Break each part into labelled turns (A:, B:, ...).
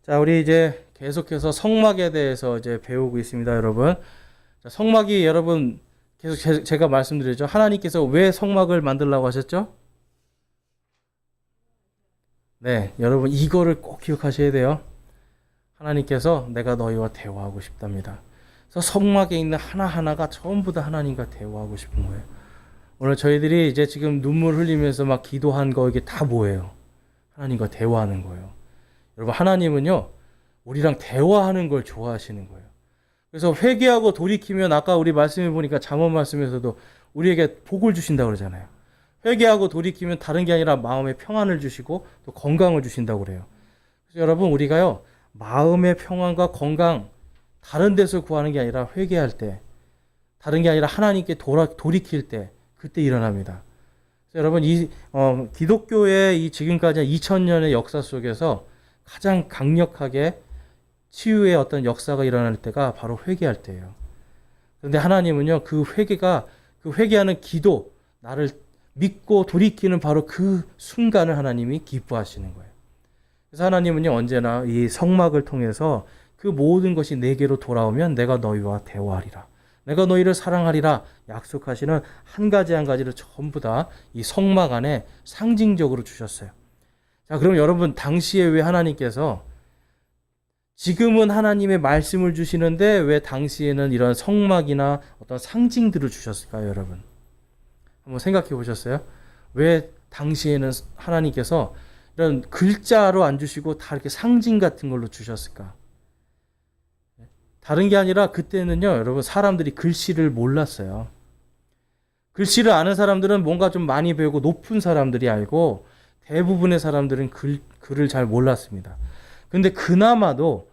A: 자, 우리 이제 계속해서 성막에 대해서 이제 배우고 있습니다, 여러분. 자, 성막이 여러분 계속 제가 말씀드렸죠. 하나님께서 왜 성막을 만들라고 하셨죠? 네, 여러분 이거를 꼭 기억하셔야 돼요. 하나님께서 내가 너희와 대화하고 싶답니다. 그래서 성막에 있는 하나하나가 전부 다 하나님과 대화하고 싶은 거예요. 오늘 저희들이 이제 지금 눈물 흘리면서 막 기도한 거 이게 다 뭐예요? 하나님과 대화하는 거예요. 여러분 하나님은요 우리랑 대화하는 걸 좋아하시는 거예요. 그래서 회개하고 돌이키면 아까 우리 말씀해 보니까 잠언 말씀에서도 우리에게 복을 주신다고 그러잖아요. 회개하고 돌이키면 다른 게 아니라 마음에 평안을 주시고 또 건강을 주신다고 그래요. 그래서 여러분 우리가요 마음의 평안과 건강 다른 데서 구하는 게 아니라 회개할 때, 다른 게 아니라 하나님께 돌이킬 때 그때 일어납니다. 그래서 여러분 기독교의 이 지금까지 2000년의 역사 속에서 가장 강력하게 치유의 어떤 역사가 일어날 때가 바로 회개할 때예요. 그런데 하나님은요 그 회개하는 기도, 나를 믿고 돌이키는 바로 그 순간을 하나님이 기뻐하시는 거예요. 그래서 하나님은요 언제나 이 성막을 통해서 그 모든 것이 내게로 돌아오면 내가 너희와 대화하리라, 내가 너희를 사랑하리라 약속하시는 한 가지 한 가지를 전부 다 이 성막 안에 상징적으로 주셨어요. 자, 그럼 여러분 당시에 왜 하나님께서 지금은 하나님의 말씀을 주시는데 왜 당시에는 이런 성막이나 어떤 상징들을 주셨을까요, 여러분? 한번 생각해 보셨어요? 왜 당시에는 하나님께서 이런 글자로 안 주시고 다 이렇게 상징 같은 걸로 주셨을까? 다른 게 아니라 그때는요, 여러분 사람들이 글씨를 몰랐어요. 글씨를 아는 사람들은 뭔가 좀 많이 배우고 높은 사람들이 알고 대부분의 사람들은 글을 잘 몰랐습니다. 근데 그나마도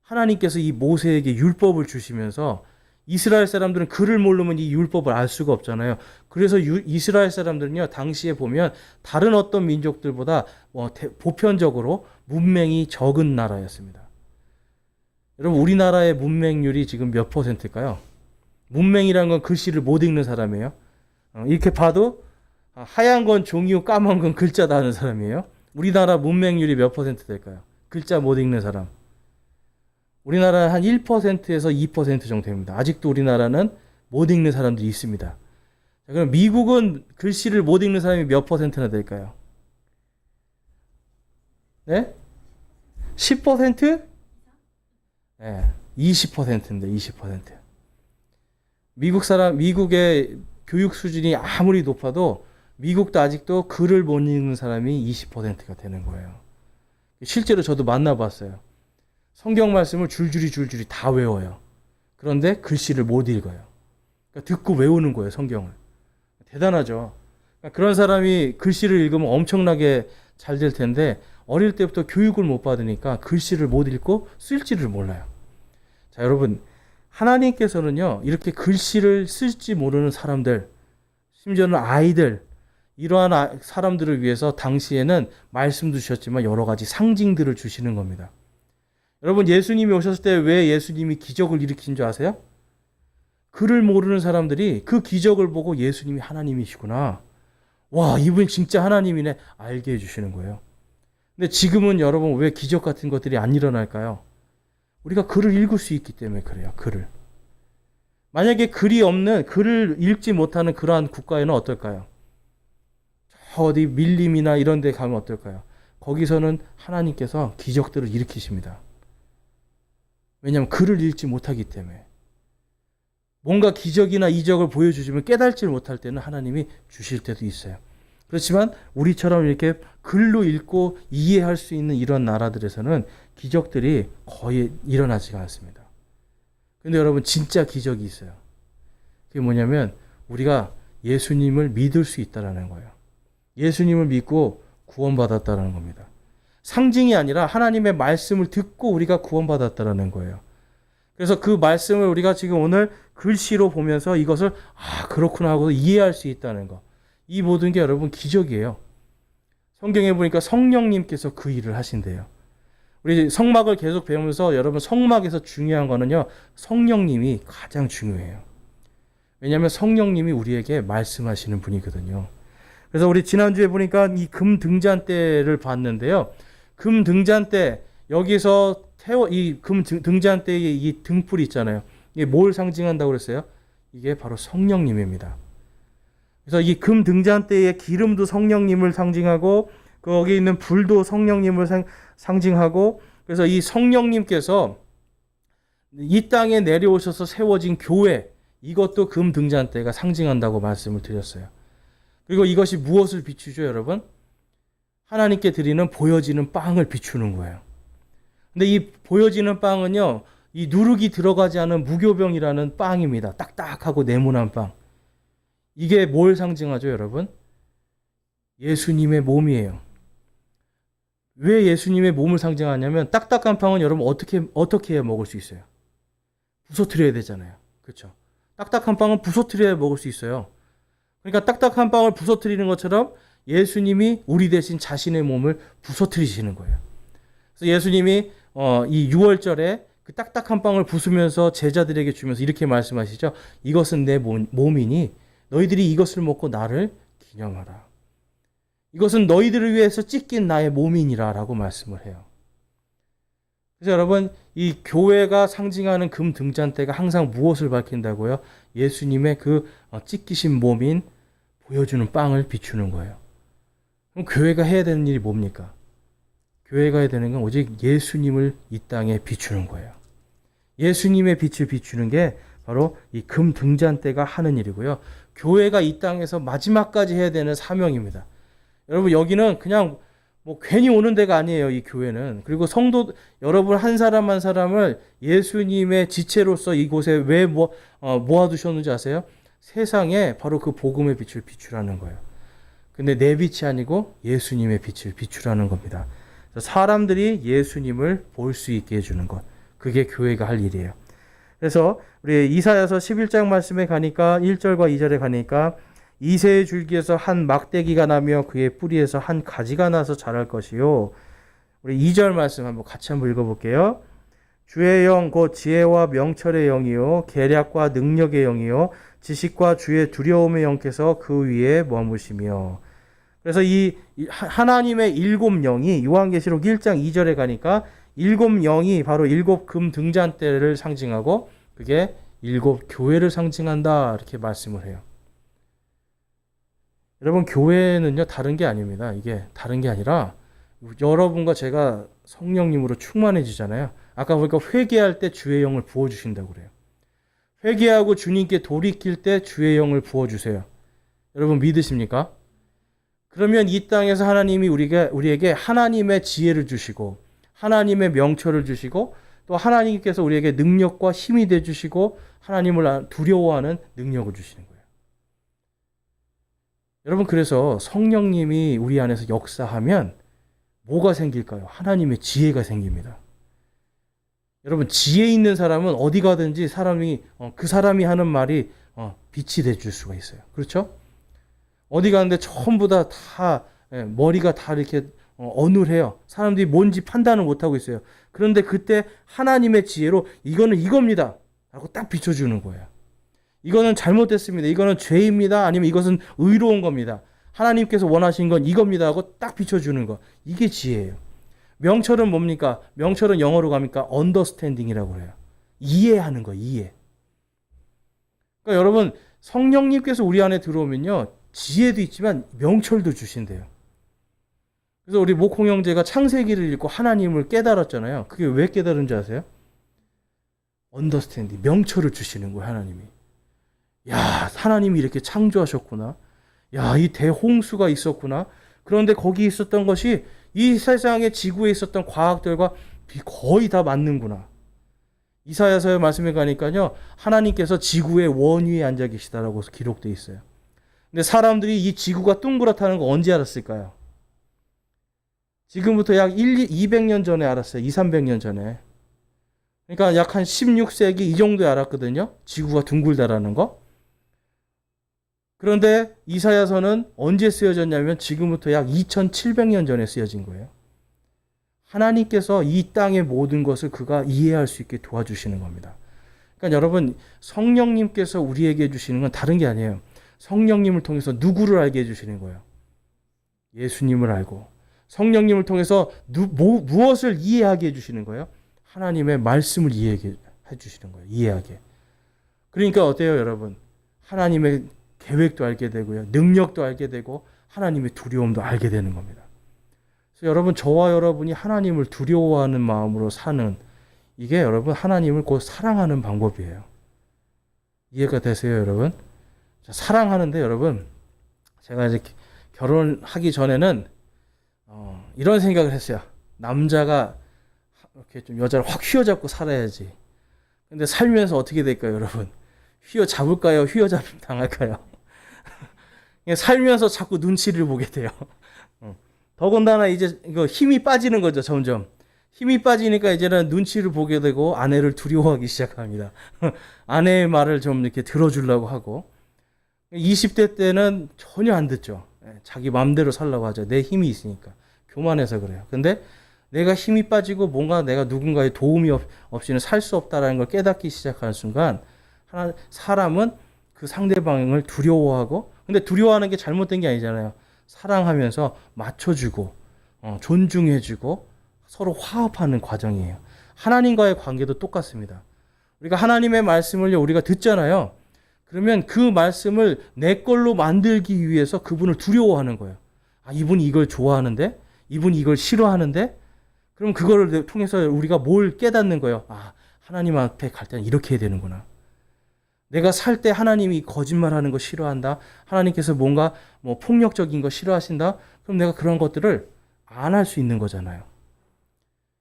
A: 하나님께서 이 모세에게 율법을 주시면서 이스라엘 사람들은 글을 모르면 이 율법을 알 수가 없잖아요. 그래서 이스라엘 사람들은요, 당시에 보면 다른 어떤 민족들보다 보편적으로 문맹이 적은 나라였습니다. 여러분, 우리나라의 문맹률이 지금 몇 %일까요? 문맹이라는 건 글씨를 못 읽는 사람이에요. 이렇게 봐도 하얀 건 종이고 까만 건 글자다 하는 사람이에요. 우리나라 문맹률이 몇 % 될까요? 글자 못 읽는 사람. 우리나라는 한 1%에서 2% 정도 됩니다. 아직도 우리나라는 못 읽는 사람들이 있습니다. 자, 그럼 미국은 글씨를 못 읽는 사람이 몇 %나 될까요? 네? 10%? 네, 20%인데 20%. 미국의 교육 수준이 아무리 높아도 미국도 아직도 글을 못 읽는 사람이 20%가 되는 거예요. 실제로 저도 만나봤어요. 성경 말씀을 줄줄이 다 외워요. 그런데 글씨를 못 읽어요. 그러니까 듣고 외우는 거예요, 성경을. 대단하죠. 그러니까 그런 사람이 글씨를 읽으면 엄청나게 잘 될 텐데 어릴 때부터 교육을 못 받으니까 글씨를 못 읽고 쓸지를 몰라요. 자, 여러분, 하나님께서는요, 이렇게 글씨를 쓸지 모르는 사람들, 심지어는 아이들, 이러한 사람들을 위해서 당시에는 말씀도 주셨지만 여러 가지 상징들을 주시는 겁니다. 여러분, 예수님이 오셨을 때 왜 예수님이 기적을 일으킨 줄 아세요? 글을 모르는 사람들이 그 기적을 보고 예수님이 하나님이시구나, 와, 이분 진짜 하나님이네, 알게 해주시는 거예요. 근데 지금은 여러분 왜 기적 같은 것들이 안 일어날까요? 우리가 글을 읽을 수 있기 때문에 그래요. 글을. 만약에 글을 읽지 못하는 그러한 국가에는 어떨까요? 저 어디 밀림이나 이런 데 가면 어떨까요? 거기서는 하나님께서 기적들을 일으키십니다. 왜냐하면 글을 읽지 못하기 때문에. 뭔가 기적이나 이적을 보여주시면 깨달지 못할 때는 하나님이 주실 때도 있어요. 그렇지만 우리처럼 이렇게 글로 읽고 이해할 수 있는 이런 나라들에서는 기적들이 거의 일어나지가 않습니다. 근데 여러분 진짜 기적이 있어요. 그게 뭐냐면 우리가 예수님을 믿을 수 있다는 거예요. 예수님을 믿고 구원받았다는 겁니다. 상징이 아니라 하나님의 말씀을 듣고 우리가 구원받았다는 거예요. 그래서 그 말씀을 우리가 지금 오늘 글씨로 보면서 이것을 그렇구나 하고 이해할 수 있다는 거. 이 모든 게 여러분 기적이에요. 성경에 보니까 성령님께서 그 일을 하신대요. 우리 성막을 계속 배우면서 여러분 성막에서 중요한 거는요, 성령님이 가장 중요해요. 왜냐하면 성령님이 우리에게 말씀하시는 분이거든요. 그래서 우리 지난주에 보니까 이 금 등잔대를 봤는데요. 금 등잔대, 여기서 이 금 등잔대의 이 등불이 있잖아요. 이게 뭘 상징한다고 그랬어요? 이게 바로 성령님입니다. 그래서 이 금 등잔대의 기름도 성령님을 상징하고 거기 있는 불도 성령님을 상징하고 그래서 이 성령님께서 이 땅에 내려오셔서 세워진 교회 이것도 금 등잔대가 상징한다고 말씀을 드렸어요. 그리고 이것이 무엇을 비추죠, 여러분? 하나님께 드리는 보여지는 빵을 비추는 거예요. 근데 이 보여지는 빵은요, 이 누룩이 들어가지 않은 무교병이라는 빵입니다. 딱딱하고 네모난 빵. 이게 뭘 상징하죠, 여러분? 예수님의 몸이에요. 왜 예수님의 몸을 상징하냐면 딱딱한 빵은 여러분 어떻게 해야 먹을 수 있어요? 부서뜨려야 되잖아요. 그렇죠? 딱딱한 빵은 부서뜨려야 먹을 수 있어요. 그러니까 딱딱한 빵을 부서뜨리는 것처럼 예수님이 우리 대신 자신의 몸을 부서뜨리시는 거예요. 그래서 예수님이 이 6월절에 그 딱딱한 빵을 부수면서 제자들에게 주면서 이렇게 말씀하시죠. 이것은 내 몸이니 너희들이 이것을 먹고 나를 기념하라. 이것은 너희들을 위해서 찢긴 나의 몸이니라 라고 말씀을 해요. 그래서 여러분 이 교회가 상징하는 금 등잔대가 항상 무엇을 밝힌다고요? 예수님의 그 찢기신 몸인 보여주는 빵을 비추는 거예요. 그럼 교회가 해야 되는 일이 뭡니까? 교회가 해야 되는 건 오직 예수님을 이 땅에 비추는 거예요. 예수님의 빛을 비추는 게 바로 이 금 등잔대가 하는 일이고요. 교회가 이 땅에서 마지막까지 해야 되는 사명입니다. 여러분 여기는 그냥 뭐 괜히 오는 데가 아니에요. 이 교회는. 그리고 성도 여러분 한 사람 한 사람을 예수님의 지체로서 이곳에 왜 모아두셨는지 아세요? 세상에 바로 그 복음의 빛을 비추라는 거예요. 근데 내 빛이 아니고 예수님의 빛을 비추라는 겁니다. 사람들이 예수님을 볼 수 있게 해주는 것. 그게 교회가 할 일이에요. 그래서 우리 이사야서 11장 말씀에 가니까 1절과 2절에 가니까 이새의 줄기에서 한 막대기가 나며 그의 뿌리에서 한 가지가 나서 자랄 것이요. 우리 2절 말씀 같이 한번 읽어볼게요. 주의 영 곧 지혜와 명철의 영이요 계략과 능력의 영이요 지식과 주의 두려움의 영께서 그 위에 머무시며. 그래서 이 하나님의 일곱 영이 요한계시록 1장 2절에 가니까 일곱 영이 바로 일곱 금 등잔대를 상징하고 그게 일곱 교회를 상징한다 이렇게 말씀을 해요. 여러분 교회는요 다른 게 아닙니다. 이게 다른 게 아니라 여러분과 제가 성령님으로 충만해지잖아요. 아까 보니까 회개할 때 주의 영을 부어주신다고 그래요. 회개하고 주님께 돌이킬 때 주의 영을 부어주세요. 여러분 믿으십니까? 그러면 이 땅에서 하나님이 우리에게 하나님의 지혜를 주시고 하나님의 명철을 주시고 또 하나님께서 우리에게 능력과 힘이 되주시고 하나님을 두려워하는 능력을 주시는 거예요. 여러분 그래서 성령님이 우리 안에서 역사하면 뭐가 생길까요? 하나님의 지혜가 생깁니다. 여러분 지혜 있는 사람은 어디 가든지 그 사람이 하는 말이 빛이 돼줄 수가 있어요. 그렇죠? 어디 가는데 전부 다 머리가 다 이렇게 어눌해요. 사람들이 뭔지 판단을 못하고 있어요. 그런데 그때 하나님의 지혜로 이거는 이겁니다 라고 딱 비춰주는 거예요. 이거는 잘못됐습니다. 이거는 죄입니다. 아니면 이것은 의로운 겁니다. 하나님께서 원하신 건 이겁니다 하고 딱 비춰주는 거. 이게 지혜예요. 명철은 뭡니까? 명철은 영어로 가니까 understanding이라고 해요. 이해하는 거, 이해. 그러니까 여러분 성령님께서 우리 안에 들어오면요. 지혜도 있지만 명철도 주신대요. 그래서 우리 목홍 형제가 창세기를 읽고 하나님을 깨달았잖아요. 그게 왜 깨달은지 아세요? understanding, 명철을 주시는 거예요, 하나님이. 야, 하나님이 이렇게 창조하셨구나. 야, 이 대홍수가 있었구나. 그런데 거기 있었던 것이 이 세상의 지구에 있었던 과학들과 거의 다 맞는구나. 이사야서의 말씀에 가니까요. 하나님께서 지구의 원위에 앉아 계시다라고 기록되어 있어요. 근데 사람들이 이 지구가 둥그렇다는 거 언제 알았을까요? 지금부터 약 200년 전에 알았어요. 200~300년 전에. 그러니까 약 한 16세기 이 정도에 알았거든요. 지구가 둥글다라는 거. 그런데 이사야서는 언제 쓰여졌냐면 지금부터 약 2700년 전에 쓰여진 거예요. 하나님께서 이 땅의 모든 것을 그가 이해할 수 있게 도와주시는 겁니다. 그러니까 여러분 성령님께서 우리에게 해주시는 건 다른 게 아니에요. 성령님을 통해서 누구를 알게 해주시는 거예요? 예수님을 알고 성령님을 통해서 무엇을 이해하게 해주시는 거예요? 하나님의 말씀을 이해하게 해주시는 거예요. 이해하게. 그러니까 어때요, 여러분? 하나님의 계획도 알게 되고요. 능력도 알게 되고 하나님의 두려움도 알게 되는 겁니다. 그래서 여러분, 저와 여러분이 하나님을 두려워하는 마음으로 사는, 이게 여러분 하나님을 곧 사랑하는 방법이에요. 이해가 되세요, 여러분? 자, 사랑하는데 여러분, 제가 이제 결혼하기 전에는 이런 생각을 했어요. 남자가 이렇게 좀 여자를 확 휘어잡고 살아야지. 근데 살면서 어떻게 될까요, 여러분? 휘어잡을까요? 휘어잡 당할까요? 살면서 자꾸 눈치를 보게 돼요. 더군다나 이제 이거 힘이 빠지는 거죠, 점점. 힘이 빠지니까 이제는 눈치를 보게 되고 아내를 두려워하기 시작합니다. 아내의 말을 좀 이렇게 들어주려고 하고. 20대 때는 전혀 안 듣죠. 자기 마음대로 살라고 하죠. 내 힘이 있으니까. 교만해서 그래요. 근데 내가 힘이 빠지고 뭔가 내가 누군가의 도움이 없이는 살 수 없다는 걸 깨닫기 시작하는 순간 사람은 그 상대방을 두려워하고, 근데 두려워하는 게 잘못된 게 아니잖아요. 사랑하면서 맞춰주고 존중해주고 서로 화합하는 과정이에요. 하나님과의 관계도 똑같습니다. 우리가 하나님의 말씀을 우리가 듣잖아요. 그러면 그 말씀을 내 걸로 만들기 위해서 그분을 두려워하는 거예요. 아, 이분이 이걸 좋아하는데? 이분이 이걸 싫어하는데? 그럼 그거를 통해서 우리가 뭘 깨닫는 거예요? 아, 하나님 앞에 갈 때는 이렇게 해야 되는구나. 내가 살 때 하나님이 거짓말하는 거 싫어한다. 하나님께서 뭔가 폭력적인 거 싫어하신다. 그럼 내가 그런 것들을 안 할 수 있는 거잖아요.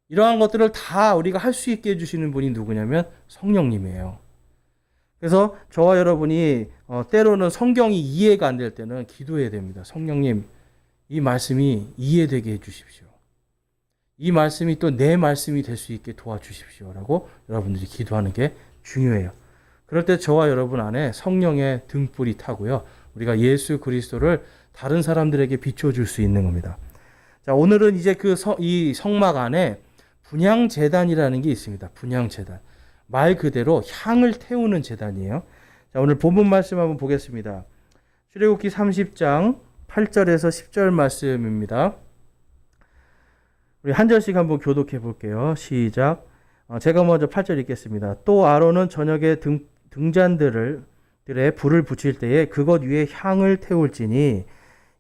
A: 이러한 것들을 다 우리가 할 수 있게 해주시는 분이 누구냐면 성령님이에요. 그래서 저와 여러분이 때로는 성경이 이해가 안 될 때는 기도해야 됩니다. 성령님, 이 말씀이 이해되게 해주십시오. 이 말씀이 또 내 말씀이 될 수 있게 도와주십시오라고 여러분들이 기도하는 게 중요해요. 그럴 때 저와 여러분 안에 성령의 등불이 타고요. 우리가 예수 그리스도를 다른 사람들에게 비춰줄 수 있는 겁니다. 자, 오늘은 이제 이 성막 안에 분향제단이라는 게 있습니다. 분향제단. 말 그대로 향을 태우는 제단이에요. 자, 오늘 본문 말씀 한번 보겠습니다. 출애굽기 30장 8절에서 10절 말씀입니다. 우리 한 절씩 한번 교독해 볼게요. 시작. 제가 먼저 8절 읽겠습니다. 또 아론은 저녁에 등잔들에 불을 붙일 때에 그것 위에 향을 태울지니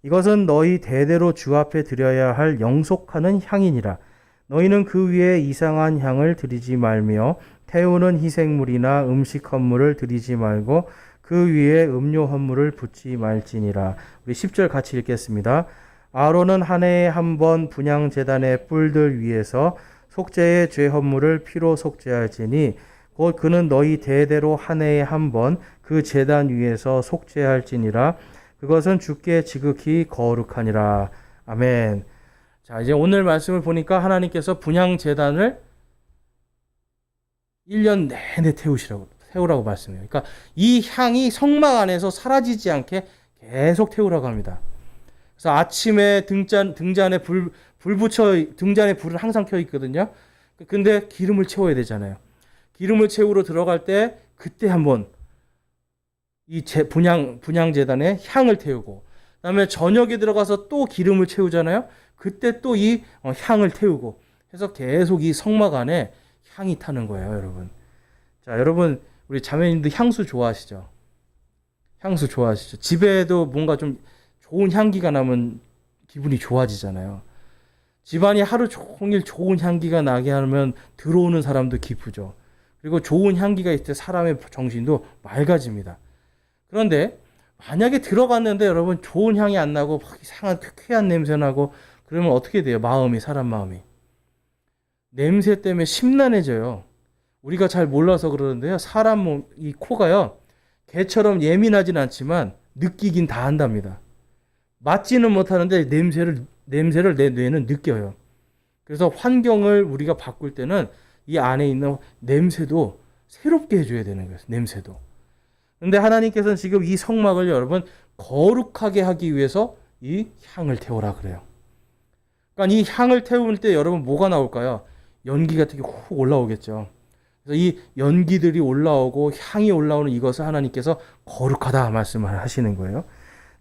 A: 이것은 너희 대대로 주 앞에 드려야 할 영속하는 향이니라. 너희는 그 위에 이상한 향을 드리지 말며 태우는 희생물이나 음식 헌물을 드리지 말고 그 위에 음료 헌물을 붓지 말지니라. 우리 10절 같이 읽겠습니다. 아론은 한 해에 한 번 분향제단의 뿔들 위에서 속죄의 죄 헌물을 피로 속죄할지니 곧 그는 너희 대대로 한 해에 한 번 그 제단 위에서 속죄할지니라. 그것은 주께 지극히 거룩하니라. 아멘. 자, 이제 오늘 말씀을 보니까 하나님께서 분향제단을 1년 내내 태우라고 말씀해요. 그러니까 이 향이 성막 안에서 사라지지 않게 계속 태우라고 합니다. 그래서 아침에 등잔에 불 등잔에 불은 항상 켜 있거든요. 근데 기름을 채워야 되잖아요. 기름을 채우러 들어갈 때 그때 한번 이 분향제단에 향을 태우고, 그다음에 저녁에 들어가서 또 기름을 채우잖아요. 그때 또 이 향을 태우고 해서 계속 이 성막 안에 향이 타는 거예요, 여러분. 자, 여러분, 우리 자매님들 향수 좋아하시죠? 향수 좋아하시죠? 집에도 뭔가 좀 좋은 향기가 나면 기분이 좋아지잖아요. 집안이 하루 종일 좋은 향기가 나게 하면 들어오는 사람도 기쁘죠. 그리고 좋은 향기가 있을 때 사람의 정신도 맑아집니다. 그런데 만약에 들어갔는데 여러분 좋은 향이 안 나고 이상한 쾌쾌한 냄새 나고 그러면 어떻게 돼요? 사람 마음이. 냄새 때문에 심란해져요. 우리가 잘 몰라서 그러는데요. 사람 이 코가요. 개처럼 예민하진 않지만 느끼긴 다 한답니다. 맡지는 못하는데 냄새를 내 뇌는 느껴요. 그래서 환경을 우리가 바꿀 때는 이 안에 있는 냄새도 새롭게 해줘야 되는 거예요. 냄새도. 근데 하나님께서는 지금 이 성막을 여러분 거룩하게 하기 위해서 이 향을 태우라 그래요. 그러니까 이 향을 태울 때 여러분 뭐가 나올까요? 연기 같은 게 훅 올라오겠죠. 그래서 이 연기들이 올라오고 향이 올라오는 이것을 하나님께서 거룩하다 말씀을 하시는 거예요.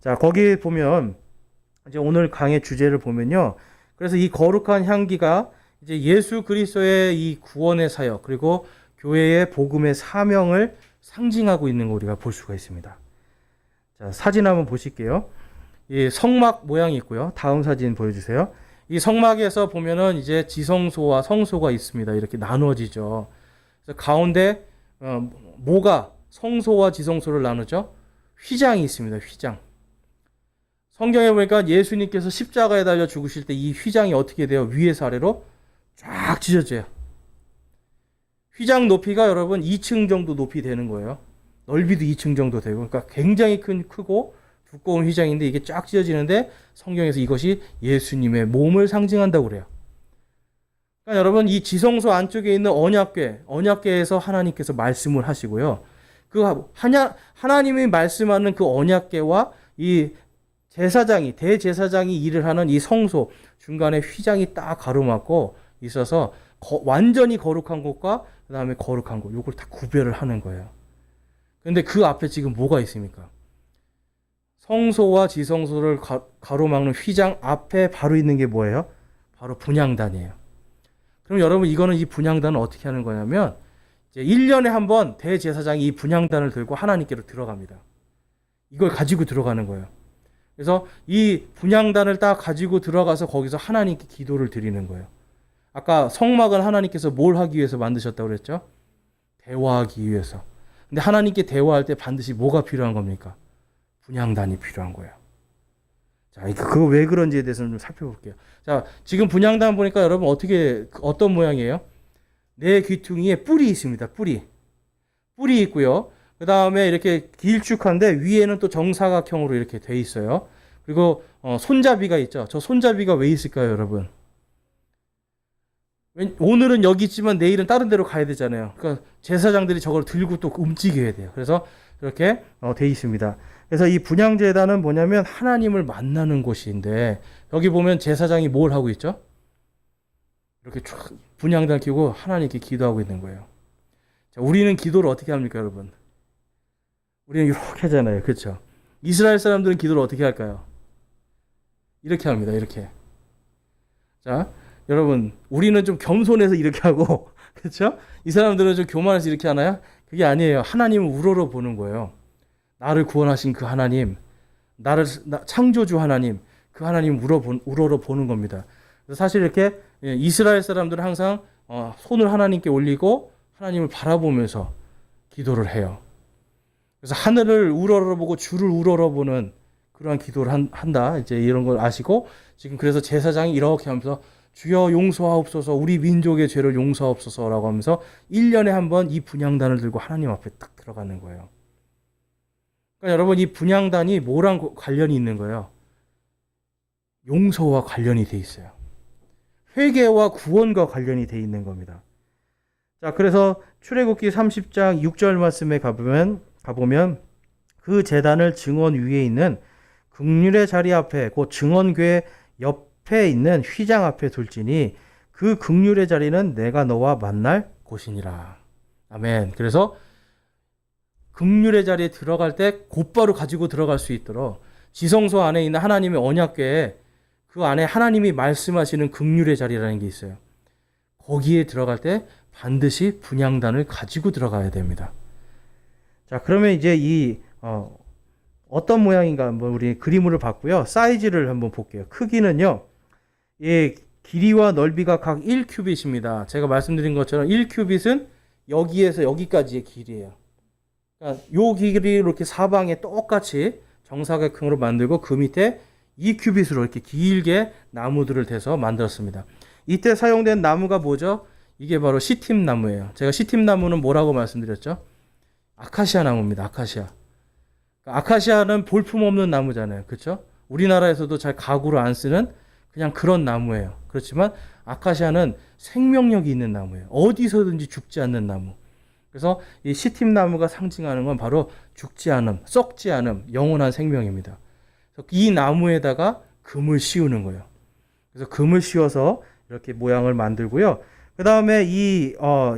A: 자, 거기 보면 이제 오늘 강의 주제를 보면요. 그래서 이 거룩한 향기가 이제 예수 그리스도의 이 구원의 사역 그리고 교회의 복음의 사명을 상징하고 있는 거 우리가 볼 수가 있습니다. 자, 사진 한번 보실게요. 이 성막 모양이 있고요. 다음 사진 보여주세요. 이 성막에서 보면은 이제 지성소와 성소가 있습니다. 이렇게 나누어지죠. 그래서 가운데 뭐가 성소와 지성소를 나누죠? 휘장이 있습니다. 휘장. 성경에 보니까 예수님께서 십자가에 달려 죽으실 때 이 휘장이 어떻게 돼요? 위에서 아래로 쫙 찢어져요. 휘장 높이가 여러분 2층 정도 높이 되는 거예요. 넓이도 2층 정도 되고, 그러니까 굉장히 크고 두꺼운 휘장인데 이게 쫙 찢어지는데 성경에서 이것이 예수님의 몸을 상징한다고 그래요. 그러니까 여러분 이 지성소 안쪽에 있는 언약궤에서 하나님께서 말씀을 하시고요. 그 하나님이 말씀하는 그 언약궤와 이 대제사장이 일을 하는 이 성소 중간에 휘장이 딱 가로막고 있어서 완전히 거룩한 곳과 그 다음에 거룩한 곳, 요걸 다 구별을 하는 거예요. 그런데 그 앞에 지금 뭐가 있습니까? 성소와 지성소를 가로막는 휘장 앞에 바로 있는 게 뭐예요? 바로 분향단이에요. 그럼 여러분 이거는 이 분향단은 어떻게 하는 거냐면 이제 1년에 한 번 대제사장이 이 분향단을 들고 하나님께로 들어갑니다. 이걸 가지고 들어가는 거예요. 그래서 이 분향단을 딱 가지고 들어가서 거기서 하나님께 기도를 드리는 거예요. 아까 성막은 하나님께서 뭘 하기 위해서 만드셨다고 그랬죠? 대화하기 위해서. 근데 하나님께 대화할 때 반드시 뭐가 필요한 겁니까? 분향단이 필요한 거예요. 자, 그거 왜 그런지에 대해서는 좀 살펴볼게요. 자, 지금 분향단 보니까 여러분 어떤 모양이에요? 네 귀퉁이에 뿔이 있습니다. 뿔이 있고요. 그 다음에 이렇게 길쭉한데 위에는 또 정사각형으로 이렇게 돼 있어요. 그리고 손잡이가 있죠. 저 손잡이가 왜 있을까요, 여러분? 오늘은 여기 있지만 내일은 다른 데로 가야 되잖아요. 그러니까 제사장들이 저걸 들고 또 움직여야 돼요. 그래서 이렇게 돼 있습니다. 그래서 이 분향제단은 뭐냐면 하나님을 만나는 곳인데 여기 보면 제사장이 뭘 하고 있죠? 이렇게 쫙 분향단 켜고 하나님께 기도하고 있는 거예요. 자, 우리는 기도를 어떻게 합니까, 여러분? 우리는 이렇게 하잖아요. 그렇죠? 이스라엘 사람들은 기도를 어떻게 할까요? 이렇게 합니다. 이렇게. 자, 여러분, 우리는 좀 겸손해서 이렇게 하고, 그렇죠? 이 사람들은 좀 교만해서 이렇게 하나요? 그게 아니에요. 하나님을 우러러 보는 거예요. 나를 구원하신 그 하나님, 창조주 하나님, 그 하나님 우러러 보는 겁니다. 그래서 사실 이렇게 이스라엘 사람들은 항상 손을 하나님께 올리고 하나님을 바라보면서 기도를 해요. 그래서 하늘을 우러러보고 주를 우러러보는 그러한 기도를 한다. 이제 이런 걸 아시고 지금 그래서 제사장이 이렇게 하면서 주여 용서하옵소서, 우리 민족의 죄를 용서하옵소서라고 하면서 1년에 한 번 이 분향단을 들고 하나님 앞에 딱 들어가는 거예요. 그러니까 여러분 이 분향단이 뭐랑 관련이 있는 거예요? 용서와 관련이 돼 있어요. 회개와 구원과 관련이 돼 있는 겁니다. 자, 그래서 출애굽기 30장 6절 말씀에 가보면 그 제단을 증언 위에 있는 긍휼의 자리 앞에 곧 증언궤 옆에 있는 휘장 앞에 둘지니 그 긍휼의 자리는 내가 너와 만날 곳이니라. 아멘. 그래서 긍휼의 자리에 들어갈 때 곧바로 가지고 들어갈 수 있도록 지성소 안에 있는 하나님의 언약궤에 그 안에 하나님이 말씀하시는 긍휼의 자리라는 게 있어요. 거기에 들어갈 때 반드시 분향단을 가지고 들어가야 됩니다. 자, 그러면 이제 어떤 모양인가 한번 우리 그림으로 봤고요. 사이즈를 한번 볼게요. 크기는요. 이 길이와 넓이가 각 1큐빗입니다. 제가 말씀드린 것처럼 1큐빗은 여기에서 여기까지의 길이에요. 그러니까 요 길이를 이렇게 사방에 똑같이 정사각형으로 만들고 그 밑에 2큐빗으로 이렇게 길게 나무들을 대서 만들었습니다. 이때 사용된 나무가 뭐죠? 이게 바로 시팀 나무예요. 제가 시팀 나무는 뭐라고 말씀드렸죠? 아카시아 나무입니다. 아카시아. 아카시아는 볼품없는 나무잖아요. 그렇죠? 우리나라에서도 잘 가구로 안 쓰는 그냥 그런 나무예요. 그렇지만 아카시아는 생명력이 있는 나무예요. 어디서든지 죽지 않는 나무. 그래서 이 시팀 나무가 상징하는 건 바로 죽지 않음, 썩지 않음, 영원한 생명입니다. 그래서 이 나무에다가 금을 씌우는 거예요. 그래서 금을 씌워서 이렇게 모양을 만들고요. 그 다음에 이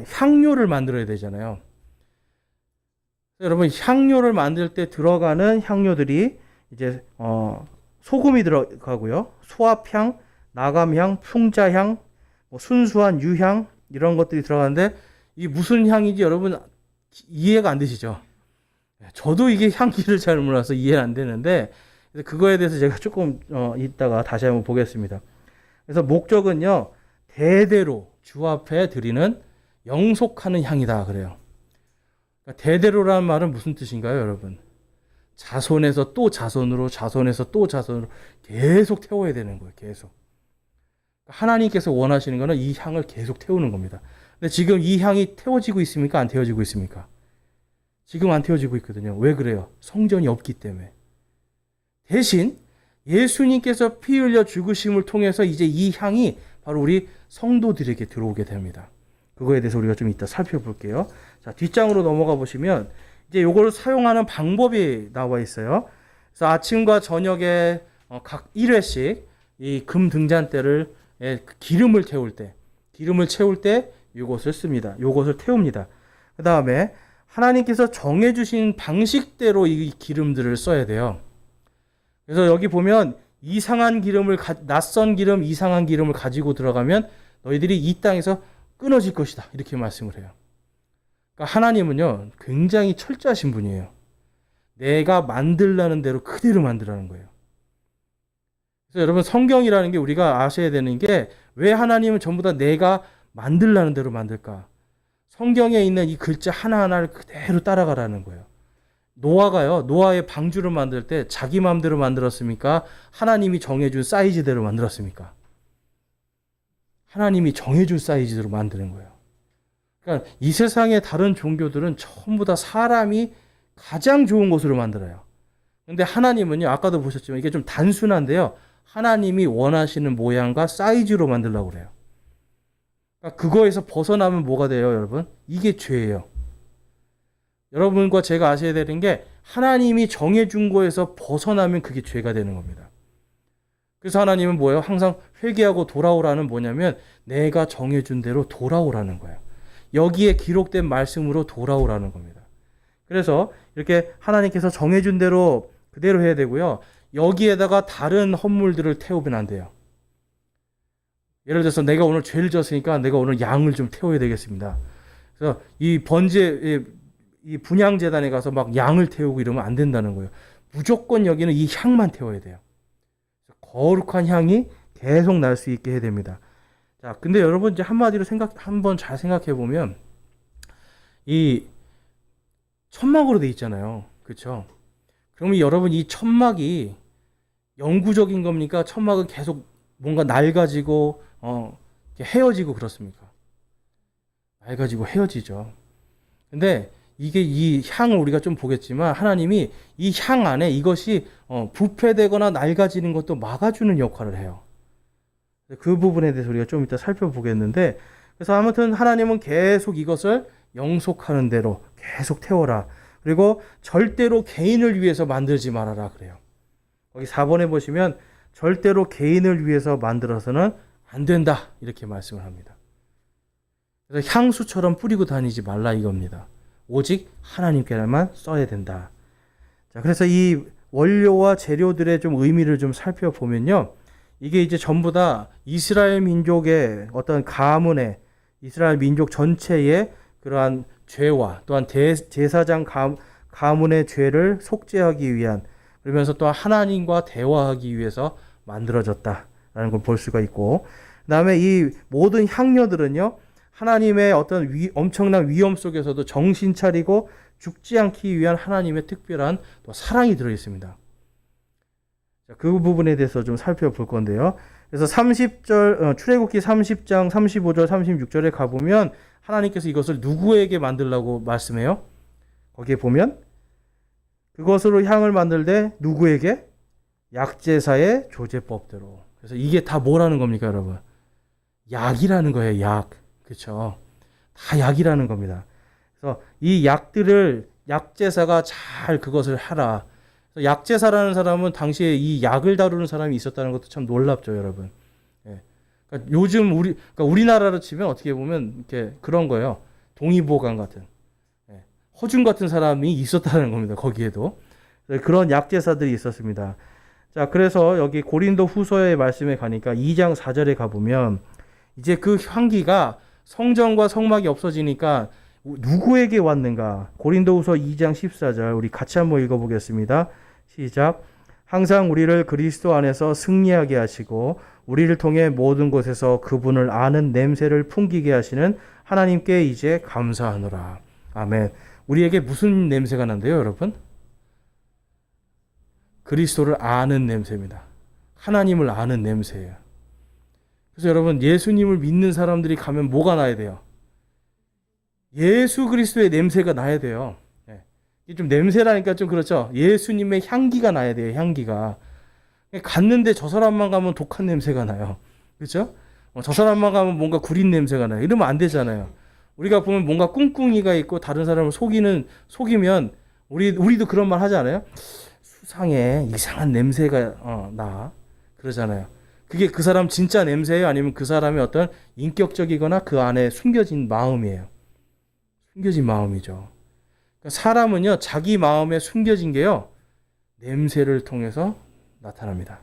A: 향료를 만들어야 되잖아요. 여러분 향료를 만들 때 들어가는 향료들이 이제 소금이 들어가고요, 소합향, 나감향, 풍자향, 뭐 순수한 유향 이런 것들이 들어가는데 이 무슨 향인지 여러분 이해가 안 되시죠? 저도 이게 향기를 잘 몰라서 이해는 안 되는데 그래서 그거에 대해서 제가 조금 이따가 다시 한번 보겠습니다. 그래서 목적은요 대대로 주 앞에 드리는 영속하는 향이다 그래요. 그러니까 대대로라는 말은 무슨 뜻인가요, 여러분? 자손에서 또 자손으로, 자손에서 또 자손으로 계속 태워야 되는 거예요. 계속. 하나님께서 원하시는 거는 이 향을 계속 태우는 겁니다. 근데 지금 이 향이 태워지고 있습니까? 안 태워지고 있습니까? 지금 안 태워지고 있거든요. 왜 그래요? 성전이 없기 때문에. 대신 예수님께서 피 흘려 죽으심을 통해서 이제 이 향이 바로 우리 성도들에게 들어오게 됩니다. 그거에 대해서 우리가 좀 이따 살펴볼게요. 자, 뒷장으로 넘어가 보시면 이제 요걸 사용하는 방법이 나와 있어요. 그래서 아침과 저녁에 각 1회씩 이 금 등잔대를 기름을 태울 때, 기름을 채울 때 요것을 씁니다. 요것을 태웁니다. 그 다음에 하나님께서 정해주신 방식대로 이 기름들을 써야 돼요. 그래서 여기 보면 이상한 기름을, 낯선 기름, 이상한 기름을 가지고 들어가면 너희들이 이 땅에서 끊어질 것이다. 이렇게 말씀을 해요. 그러니까 하나님은요, 굉장히 철저하신 분이에요. 내가 만들라는 대로 그대로 만들라는 거예요. 그래서 여러분 성경이라는 게 우리가 아셔야 되는 게 왜 하나님은 전부 다 내가 만들라는 대로 만들까? 성경에 있는 이 글자 하나하나를 그대로 따라가라는 거예요. 노아가요, 노아의 방주를 만들 때 자기 마음대로 만들었습니까? 하나님이 정해준 사이즈대로 만들었습니까? 하나님이 정해준 사이즈대로 만드는 거예요. 그러니까 이 세상의 다른 종교들은 전부 다 사람이 가장 좋은 것으로 만들어요. 근데 하나님은요, 아까도 보셨지만 이게 좀 단순한데요. 하나님이 원하시는 모양과 사이즈로 만들려고 그래요. 그러니까 그거에서 벗어나면 뭐가 돼요, 여러분? 이게 죄예요. 여러분과 제가 아셔야 되는 게 하나님이 정해준 거에서 벗어나면 그게 죄가 되는 겁니다. 그래서 하나님은 뭐예요? 항상 회개하고 돌아오라는 뭐냐면 내가 정해준 대로 돌아오라는 거예요. 여기에 기록된 말씀으로 돌아오라는 겁니다. 그래서 이렇게 하나님께서 정해준 대로 그대로 해야 되고요. 여기에다가 다른 헌물들을 태우면 안 돼요. 예를 들어서 내가 오늘 죄를 졌으니까 내가 오늘 양을 좀 태워야 되겠습니다. 그래서 이 분향재단에 가서 막 양을 태우고 이러면 안 된다는 거예요. 무조건 여기는 이 향만 태워야 돼요. 거룩한 향이 계속 날 수 있게 해야 됩니다. 자, 근데 여러분 이제 한마디로 한번 잘 생각해 보면 이 천막으로 돼 있잖아요. 그렇죠? 그러면 여러분 이 천막이 영구적인 겁니까? 천막은 계속 뭔가 낡아지고 헤어지고 그렇습니까? 낡아지고 헤어지죠. 근데 이게 이 향을 우리가 좀 보겠지만 하나님이 이 향 안에 이것이 부패되거나 낡아지는 것도 막아주는 역할을 해요. 그 부분에 대해서 우리가 좀 이따 살펴보겠는데, 그래서 아무튼 하나님은 계속 이것을 영속하는 대로 계속 태워라. 그리고 절대로 개인을 위해서 만들지 말아라 그래요. 거기 4번에 보시면 절대로 개인을 위해서 만들어서는 안 된다 이렇게 말씀을 합니다. 그래서 향수처럼 뿌리고 다니지 말라 이겁니다. 오직 하나님께만 써야 된다. 자, 그래서 이 원료와 재료들의 좀 의미를 좀 살펴보면요. 이게 이제 전부 다 이스라엘 민족의 어떤 가문의 이스라엘 민족 전체의 그러한 죄와 또한 제사장 가문의 죄를 속죄하기 위한, 그러면서 또 하나님과 대화하기 위해서 만들어졌다라는 걸 볼 수가 있고, 그 다음에 이 모든 향료들은요 하나님의 어떤 엄청난 위험 속에서도 정신 차리고 죽지 않기 위한 하나님의 특별한 또 사랑이 들어 있습니다. 그 부분에 대해서 좀 살펴볼 건데요. 그래서 30절 출애굽기 30장 35절 36절에 가보면 하나님께서 이것을 누구에게 만들라고 말씀해요? 거기에 보면 그것으로 향을 만들되 누구에게? 약제사의 조제법대로. 그래서 이게 다 뭐라는 겁니까, 여러분? 약이라는 거예요, 약. 그렇죠? 다 약이라는 겁니다. 그래서 이 약들을 약제사가 잘 그것을 하라. 약제사라는 사람은 당시에 이 약을 다루는 사람이 있었다는 것도 참 놀랍죠, 여러분. 예. 그러니까 요즘 그러니까 우리나라로 치면 어떻게 보면 이렇게 그런 거예요. 동의보감 같은, 예. 허준 같은 사람이 있었다는 겁니다. 거기에도 그런 약제사들이 있었습니다. 자, 그래서 여기 고린도 후서의 말씀에 가니까 2장 4절에 가보면 이제 그 향기가 성전과 성막이 없어지니까 누구에게 왔는가? 고린도 후서 2장 14절 우리 같이 한번 읽어보겠습니다. 시작. 항상 우리를 그리스도 안에서 승리하게 하시고 우리를 통해 모든 곳에서 그분을 아는 냄새를 풍기게 하시는 하나님께 이제 감사하노라. 아멘. 우리에게 무슨 냄새가 난대요, 여러분? 그리스도를 아는 냄새입니다. 하나님을 아는 냄새예요. 그래서 여러분, 예수님을 믿는 사람들이 가면 뭐가 나야 돼요? 예수 그리스도의 냄새가 나야 돼요. 이게 좀 냄새라니까 좀 그렇죠. 예수님의 향기가 나야 돼요. 향기가. 갔는데 저 사람만 가면 독한 냄새가 나요. 그렇죠? 저 사람만 가면 뭔가 구린 냄새가 나요. 이러면 안 되잖아요. 우리가 보면 뭔가 꿍꿍이가 있고 다른 사람을 속이면 우리도 그런 말 하잖아요. 수상해, 이상한 냄새가 나 그러잖아요. 그게 그 사람 진짜 냄새예요? 아니면 그 사람의 어떤 인격적이거나 그 안에 숨겨진 마음이에요? 숨겨진 마음이죠. 그러니까 사람은요, 자기 마음에 숨겨진 게요, 냄새를 통해서 나타납니다.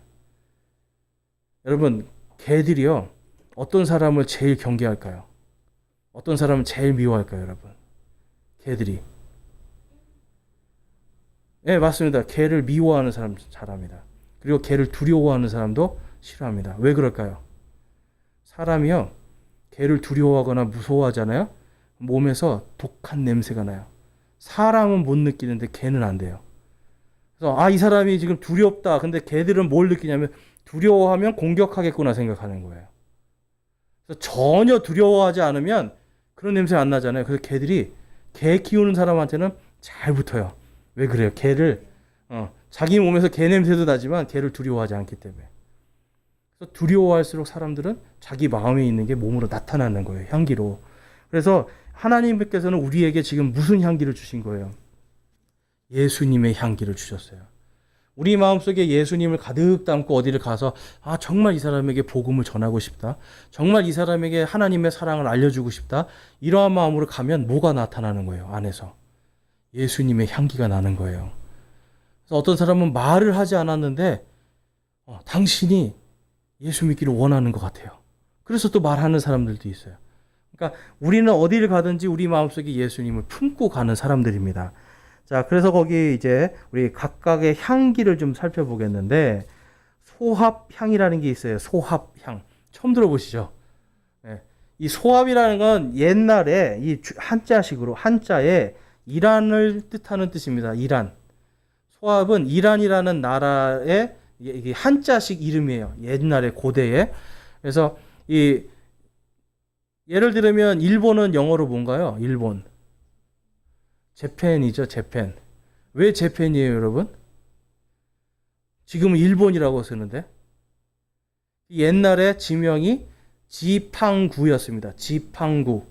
A: 여러분, 개들이요, 어떤 사람을 제일 경계할까요? 어떤 사람을 제일 미워할까요, 여러분? 개들이. 네, 맞습니다. 개를 미워하는 사람 잘합니다. 그리고 개를 두려워하는 사람도 싫어합니다. 왜 그럴까요? 사람이요, 개를 두려워하거나 무서워하잖아요. 몸에서 독한 냄새가 나요. 사람은 못 느끼는데 개는 안 돼요. 그래서 이 사람이 지금 두렵다. 근데 개들은 뭘 느끼냐면 두려워하면 공격하겠구나 생각하는 거예요. 그래서 전혀 두려워하지 않으면 그런 냄새 안 나잖아요. 그래서 개 키우는 사람한테는 잘 붙어요. 왜 그래요? 개를 자기 몸에서 개 냄새도 나지만 개를 두려워하지 않기 때문에. 그래서 두려워할수록 사람들은 자기 마음에 있는 게 몸으로 나타나는 거예요. 향기로. 그래서 하나님께서는 우리에게 지금 무슨 향기를 주신 거예요? 예수님의 향기를 주셨어요. 우리 마음속에 예수님을 가득 담고 어디를 가서 정말 이 사람에게 복음을 전하고 싶다. 정말 이 사람에게 하나님의 사랑을 알려주고 싶다. 이러한 마음으로 가면 뭐가 나타나는 거예요? 안에서. 예수님의 향기가 나는 거예요. 그래서 어떤 사람은 말을 하지 않았는데 당신이 예수 믿기를 원하는 것 같아요. 그래서 또 말하는 사람들도 있어요. 그러니까 우리는 어디를 가든지 우리 마음속에 예수님을 품고 가는 사람들입니다. 자, 그래서 거기 이제 우리 각각의 향기를 좀 살펴보겠는데 소합향이라는 게 있어요. 소합향. 처음 들어보시죠? 네. 이 소합이라는 건 옛날에 이 한자에 이란을 뜻하는 뜻입니다. 이란. 소합은 이란이라는 나라의 이게 한자식 이름이에요. 옛날에 고대에. 그래서 예를 들면 일본은 영어로 뭔가요? 일본. 재팬이죠, 재팬. 왜 재팬이에요, 여러분? 지금은 일본이라고 쓰는데. 옛날에 지명이 지팡구였습니다. 지팡구.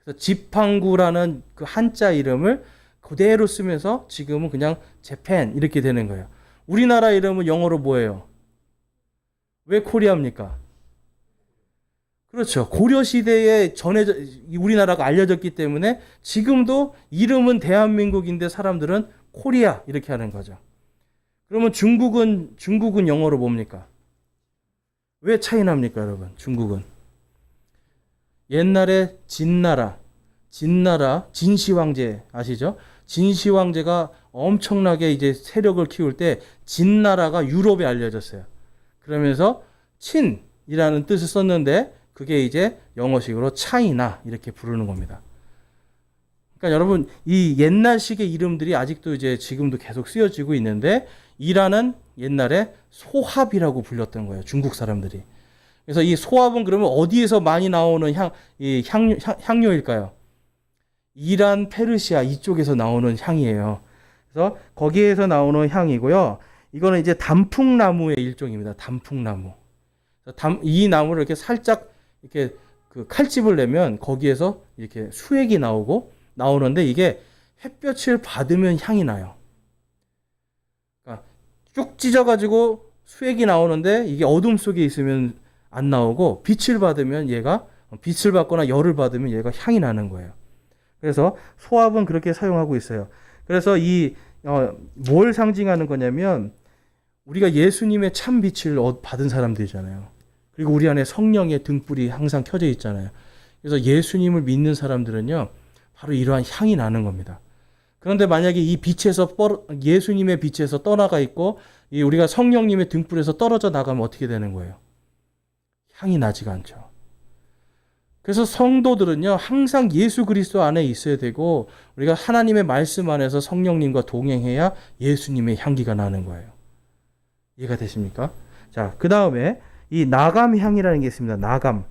A: 그래서 지팡구라는 그 한자 이름을 그대로 쓰면서 지금은 그냥 재팬 이렇게 되는 거예요. 우리나라 이름은 영어로 뭐예요? 왜 코리아입니까? 그렇죠. 고려시대에 우리나라가 알려졌기 때문에 지금도 이름은 대한민국인데 사람들은 코리아 이렇게 하는 거죠. 그러면 중국은 영어로 뭡니까? 왜 차이납니까, 여러분? 중국은. 옛날에 진나라, 진시황제 아시죠? 진시황제가 엄청나게 이제 세력을 키울 때 진나라가 유럽에 알려졌어요. 그러면서 친이라는 뜻을 썼는데 그게 이제 영어식으로 차이나 이렇게 부르는 겁니다. 그러니까 여러분 이 옛날식의 이름들이 아직도 이제 지금도 계속 쓰여지고 있는데 이란은 옛날에 소합이라고 불렸던 거예요. 중국 사람들이. 그래서 이 소합은 그러면 어디에서 많이 나오는 향료일까요? 이란, 페르시아 이쪽에서 나오는 향이에요. 그래서 거기에서 나오는 향이고요. 이거는 이제 단풍나무의 일종입니다. 단풍나무. 이 나무를 이렇게 살짝 이렇게 그 칼집을 내면 거기에서 이렇게 수액이 나오는데 이게 햇볕을 받으면 향이 나요. 그러니까 쭉 찢어가지고 수액이 나오는데 이게 어둠 속에 있으면 안 나오고 빛을 받거나 열을 받으면 얘가 향이 나는 거예요. 그래서 소합은 그렇게 사용하고 있어요. 그래서 뭘 상징하는 거냐면 우리가 예수님의 참 빛을 받은 사람들이잖아요. 그리고 우리 안에 성령의 등불이 항상 켜져 있잖아요. 그래서 예수님을 믿는 사람들은요, 바로 이러한 향이 나는 겁니다. 그런데 만약에 이 빛에서 예수님의 빛에서 떠나가 있고 우리가 성령님의 등불에서 떨어져 나가면 어떻게 되는 거예요? 향이 나지가 않죠. 그래서 성도들은요, 항상 예수 그리스도 안에 있어야 되고 우리가 하나님의 말씀 안에서 성령님과 동행해야 예수님의 향기가 나는 거예요. 이해가 되십니까? 자, 그 다음에 이 나감 향이라는 게 있습니다. 나감.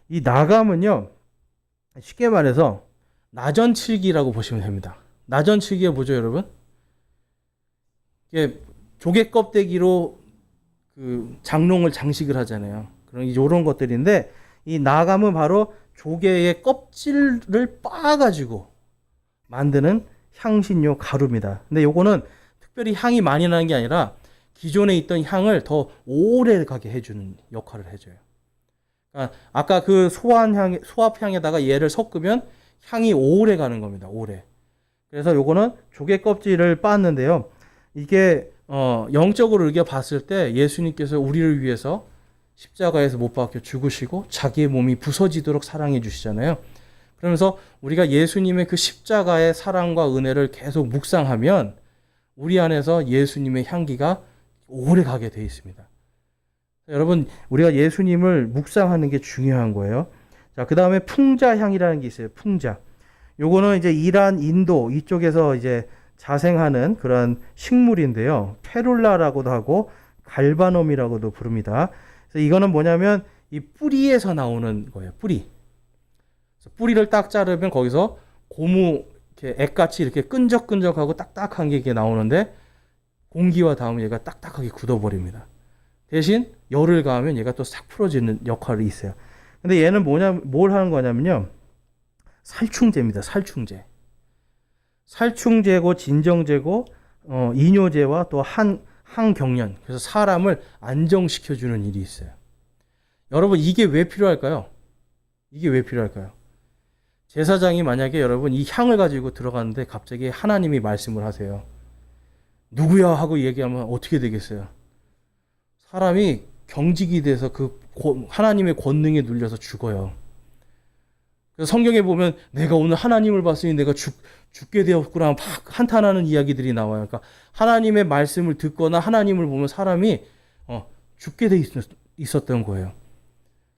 A: 이 나감은요, 쉽게 말해서 나전칠기라고 보시면 됩니다. 나전칠기가 뭐죠, 여러분? 이게 조개 껍데기로 그 장롱을 장식을 하잖아요. 그런 이런 것들인데, 이 나감은 바로 조개의 껍질을 빻아가지고 만드는 향신료 가루입니다. 근데 요거는 특별히 향이 많이 나는 게 아니라 기존에 있던 향을 더 오래 가게 해주는 역할을 해줘요. 그러니까 아까 그 소합향에다가 얘를 섞으면 향이 오래 가는 겁니다. 오래. 그래서 요거는 조개 껍질을 빻는데요. 이게 영적으로 우리가 봤을 때 예수님께서 우리를 위해서 십자가에서 못 박혀 죽으시고 자기의 몸이 부서지도록 사랑해 주시잖아요. 그러면서 우리가 예수님의 그 십자가의 사랑과 은혜를 계속 묵상하면 우리 안에서 예수님의 향기가 오래 가게 되어 있습니다. 여러분, 우리가 예수님을 묵상하는 게 중요한 거예요. 자, 그 다음에 풍자향이라는 게 있어요. 풍자. 요거는 이제 이란, 인도 이쪽에서 이제 자생하는 그런 식물인데요. 페룰라라고도 하고 갈바놈이라고도 부릅니다. 그래서 이거는 뭐냐면 이 뿌리에서 나오는 거예요. 뿌리. 그래서 뿌리를 딱 자르면 거기서 고무 이렇게 액같이 이렇게 끈적끈적하고 딱딱한 게 이렇게 나오는데 공기와 닿으면 얘가 딱딱하게 굳어버립니다. 대신 열을 가하면 얘가 또 싹 풀어지는 역할이 있어요. 근데 얘는 뭘 하는 거냐면요. 살충제입니다. 살충제. 살충제고 진정제고 이뇨제와 또 항경련. 그래서 사람을 안정시켜주는 일이 있어요. 여러분, 이게 왜 필요할까요? 이게 왜 필요할까요? 제사장이 만약에 여러분 이 향을 가지고 들어가는데 갑자기 하나님이 말씀을 하세요. 누구야? 하고 얘기하면 어떻게 되겠어요? 사람이 경직이 돼서 그 하나님의 권능에 눌려서 죽어요. 그래서 성경에 보면 내가 오늘 하나님을 봤으니 내가 죽게 되었구나 막 한탄하는 이야기들이 나와요. 그러니까 하나님의 말씀을 듣거나 하나님을 보면 사람이 죽게 돼 있었던 거예요.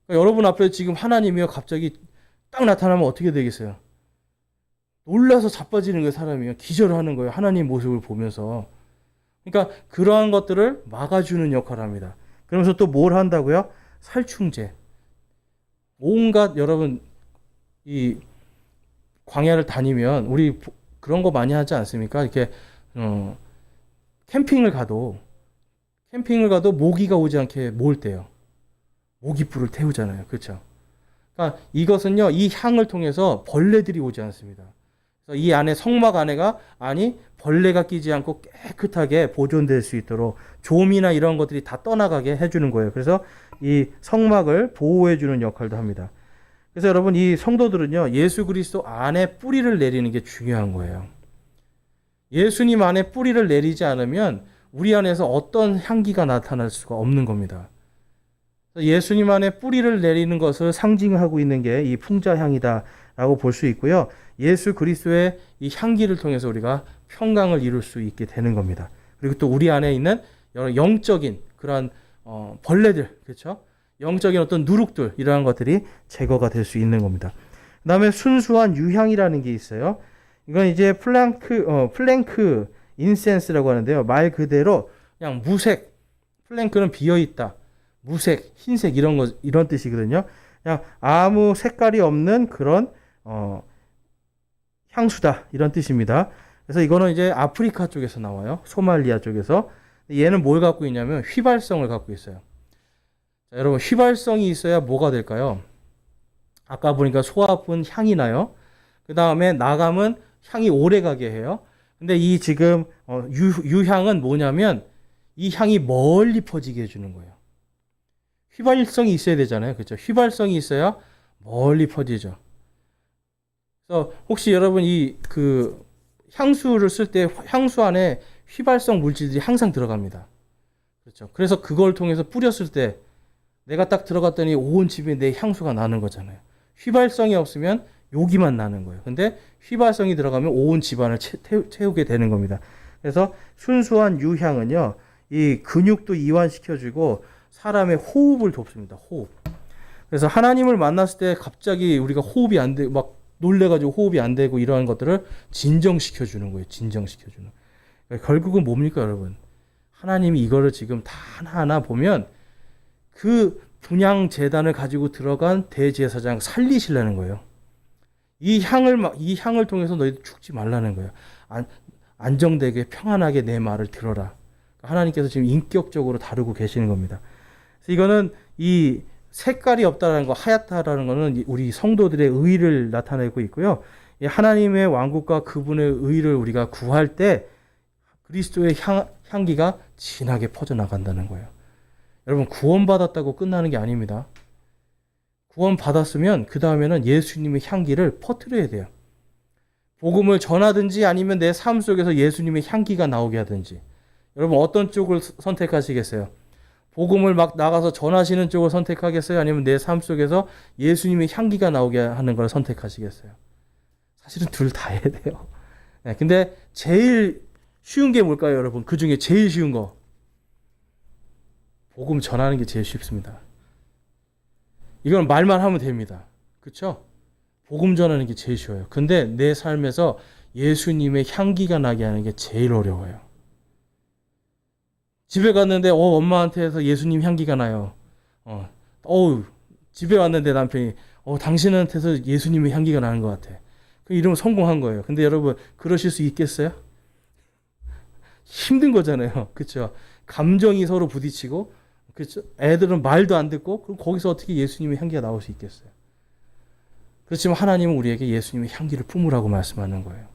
A: 그러니까 여러분 앞에 지금 하나님이요 갑자기 딱 나타나면 어떻게 되겠어요? 놀라서 자빠지는 거예요. 사람이요. 기절을 하는 거예요. 하나님 모습을 보면서. 그러니까 그러한 것들을 막아주는 역할을 합니다. 그러면서 또 뭘 한다고요? 살충제. 온갖 여러분 이 광야를 다니면 우리 그런 거 많이 하지 않습니까? 이렇게 캠핑을 가도 모기가 오지 않게 뭘 떼요? 모기불을 태우잖아요. 그렇죠? 그러니까 이것은요, 이 향을 통해서 벌레들이 오지 않습니다. 그래서 이 안에 성막 안에가 벌레가 끼지 않고 깨끗하게 보존될 수 있도록 좀이나 이런 것들이 다 떠나가게 해주는 거예요. 그래서 이 성막을 보호해주는 역할도 합니다. 그래서 여러분, 이 성도들은요, 예수 그리스도 안에 뿌리를 내리는 게 중요한 거예요. 예수님 안에 뿌리를 내리지 않으면 우리 안에서 어떤 향기가 나타날 수가 없는 겁니다. 예수님 안에 뿌리를 내리는 것을 상징하고 있는 게 이 풍자향이다라고 볼 수 있고요. 예수 그리스도의 이 향기를 통해서 우리가 평강을 이룰 수 있게 되는 겁니다. 그리고 또 우리 안에 있는 여러 영적인 그런 벌레들, 그렇죠? 영적인 어떤 누룩들 이러한 것들이 제거가 될 수 있는 겁니다. 그다음에 순수한 유향이라는 게 있어요. 이건 이제 플랭크 인센스라고 하는데요. 말 그대로 그냥 무색, 플랭크는 비어 있다. 무색, 흰색 이런 뜻이거든요. 그냥 아무 색깔이 없는 그런 향수다 이런 뜻입니다. 그래서 이거는 이제 아프리카 쪽에서 나와요. 소말리아 쪽에서. 얘는 뭘 갖고 있냐면 휘발성을 갖고 있어요. 자, 여러분, 휘발성이 있어야 뭐가 될까요? 아까 보니까 소합은 향이 나요. 그 다음에 나감은 향이 오래 가게 해요. 근데 이 지금 유향은 뭐냐면 이 향이 멀리 퍼지게 해주는 거예요. 휘발성이 있어야 되잖아요. 그렇죠? 휘발성이 있어야 멀리 퍼지죠. 그래서 혹시 여러분 향수를 쓸 때 향수 안에 휘발성 물질들이 항상 들어갑니다. 그렇죠. 그래서 그걸 통해서 뿌렸을 때 내가 딱 들어갔더니 온 집에 내 향수가 나는 거잖아요. 휘발성이 없으면 요기만 나는 거예요. 근데 휘발성이 들어가면 온 집안을 채우게 되는 겁니다. 그래서 순수한 유향은요, 이 근육도 이완시켜주고 사람의 호흡을 돕습니다. 호흡. 그래서 하나님을 만났을 때 갑자기 우리가 호흡이 안 돼, 막 놀래가지고 호흡이 안 되고 이러한 것들을 진정시켜주는 거예요. 진정시켜주는. 그러니까 결국은 뭡니까, 여러분? 하나님이 이거를 지금 다 하나하나 보면 그 분향 제단을 가지고 들어간 대제사장 살리시려는 거예요. 이 향을 통해서 너희들 죽지 말라는 거예요. 안정되게 평안하게 내 말을 들어라. 하나님께서 지금 인격적으로 다루고 계시는 겁니다. 그래서 이거는 이 색깔이 없다라는 거, 하얗다라는 거는 우리 성도들의 의를 나타내고 있고요. 하나님의 왕국과 그분의 의를 우리가 구할 때 그리스도의 향기가 진하게 퍼져나간다는 거예요. 여러분, 구원받았다고 끝나는 게 아닙니다. 구원받았으면 그 다음에는 예수님의 향기를 퍼뜨려야 돼요. 복음을 전하든지 아니면 내 삶 속에서 예수님의 향기가 나오게 하든지. 여러분, 어떤 쪽을 선택하시겠어요? 복음을 막 나가서 전하시는 쪽을 선택하겠어요? 아니면 내 삶 속에서 예수님의 향기가 나오게 하는 걸 선택하시겠어요? 사실은 둘 다 해야 돼요. 네, 근데 제일 쉬운 게 뭘까요, 여러분? 그 중에 제일 쉬운 거. 복음 전하는 게 제일 쉽습니다. 이건 말만 하면 됩니다. 그렇죠? 복음 전하는 게 제일 쉬워요. 근데 내 삶에서 예수님의 향기가 나게 하는 게 제일 어려워요. 집에 갔는데 엄마한테서 예수님 향기가 나요. 집에 왔는데 남편이 당신한테서 예수님의 향기가 나는 것 같아. 이러면 성공한 거예요. 근데 여러분, 그러실 수 있겠어요? 힘든 거잖아요. 그렇죠? 감정이 서로 부딪히고, 그렇죠? 애들은 말도 안 듣고, 그럼 거기서 어떻게 예수님의 향기가 나올 수 있겠어요? 그렇지만 하나님은 우리에게 예수님의 향기를 품으라고 말씀하는 거예요.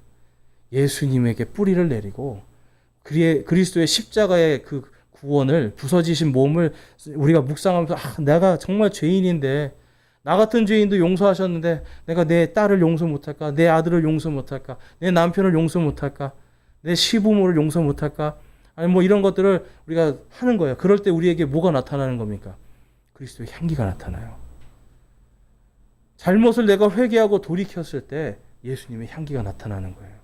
A: 예수님에게 뿌리를 내리고 그리스도의 십자가의 그 구원을, 부서지신 몸을 우리가 묵상하면서 내가 정말 죄인인데, 나 같은 죄인도 용서하셨는데 내가 내 딸을 용서 못할까? 내 아들을 용서 못할까? 내 남편을 용서 못할까? 내 시부모를 용서 못할까? 아니 이런 것들을 우리가 하는 거예요. 그럴 때 우리에게 뭐가 나타나는 겁니까? 그리스도의 향기가 나타나요. 잘못을 내가 회개하고 돌이켰을 때 예수님의 향기가 나타나는 거예요.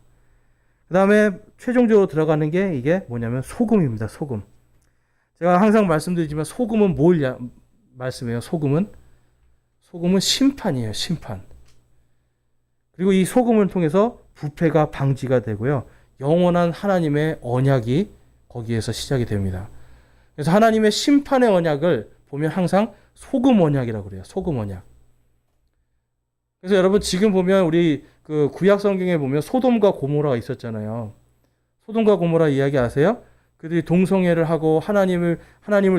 A: 그 다음에 최종적으로 들어가는 게 이게 뭐냐면 소금입니다. 소금. 제가 항상 말씀드리지만 소금은 뭘 말씀해요? 소금은 심판이에요. 심판. 그리고 이 소금을 통해서 부패가 방지가 되고요. 영원한 하나님의 언약이 거기에서 시작이 됩니다. 그래서 하나님의 심판의 언약을 보면 항상 소금 언약이라고 그래요. 소금 언약. 그래서 여러분, 지금 보면 우리 그 구약 성경에 보면 소돔과 고모라가 있었잖아요. 소돔과 고모라 이야기 아세요? 그들이 동성애를 하고 하나님을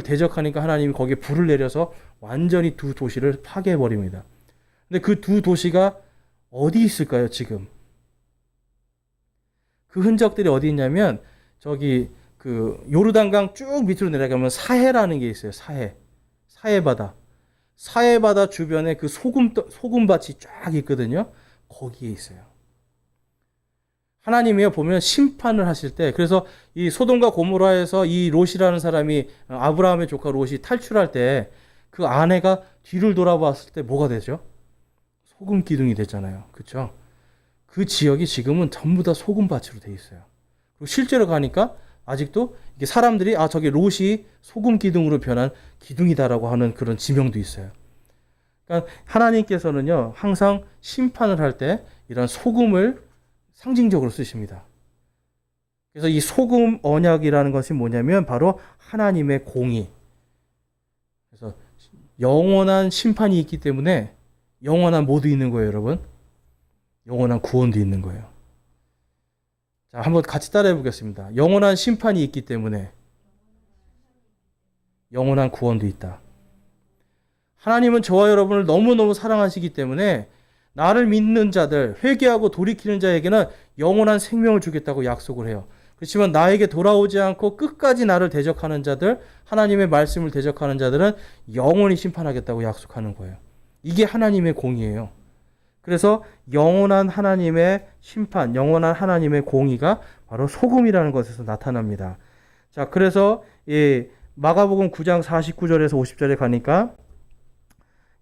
A: 대적하니까 하나님이 거기에 불을 내려서 완전히 두 도시를 파괴해 버립니다. 근데 그 두 도시가 어디 있을까요, 지금? 그 흔적들이 어디 있냐면 저기 그 요르단강 쭉 밑으로 내려가면 사해라는 게 있어요. 사해 바다 주변에 그 소금밭이 쫙 있거든요. 거기에 있어요. 하나님이요, 보면 심판을 하실 때, 그래서 이 소돔과 고모라에서 이 롯이라는 사람이, 아브라함의 조카 롯이 탈출할 때 그 아내가 뒤를 돌아봤을 때 뭐가 되죠? 소금 기둥이 됐잖아요. 그렇죠? 그 지역이 지금은 전부 다 소금밭으로 돼 있어요. 그리고 실제로 가니까 아직도 이게 사람들이 저게 롯이 소금 기둥으로 변한 기둥이다라고 하는 그런 지명도 있어요. 그러니까 하나님께서는요, 항상 심판을 할 때 이런 소금을 상징적으로 쓰십니다. 그래서 이 소금 언약이라는 것이 뭐냐면 바로 하나님의 공의. 그래서 영원한 심판이 있기 때문에 영원한 뭐도 있는 거예요, 여러분? 영원한 구원도 있는 거예요. 자, 한번 같이 따라해 보겠습니다. 영원한 심판이 있기 때문에 영원한 구원도 있다. 하나님은 저와 여러분을 너무너무 사랑하시기 때문에 나를 믿는 자들, 회개하고 돌이키는 자에게는 영원한 생명을 주겠다고 약속을 해요. 그렇지만 나에게 돌아오지 않고 끝까지 나를 대적하는 자들, 하나님의 말씀을 대적하는 자들은 영원히 심판하겠다고 약속하는 거예요. 이게 하나님의 공의예요. 그래서 영원한 하나님의 심판, 영원한 하나님의 공의가 바로 소금이라는 것에서 나타납니다. 자, 그래서 마가복음 9장 49절에서 50절에 가니까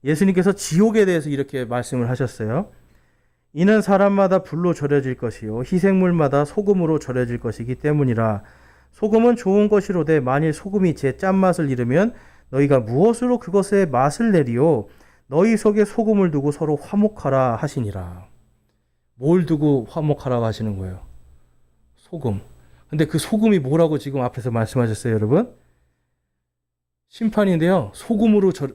A: 예수님께서 지옥에 대해서 이렇게 말씀을 하셨어요. 이는 사람마다 불로 절여질 것이요 희생물마다 소금으로 절여질 것이기 때문이라. 소금은 좋은 것이로되 만일 소금이 제 짠맛을 잃으면 너희가 무엇으로 그것의 맛을 내리요? 너희 속에 소금을 두고 서로 화목하라 하시니라. 뭘 두고 화목하라고 하시는 거예요? 소금. 근데 그 소금이 뭐라고 지금 앞에서 말씀하셨어요, 여러분? 심판인데요.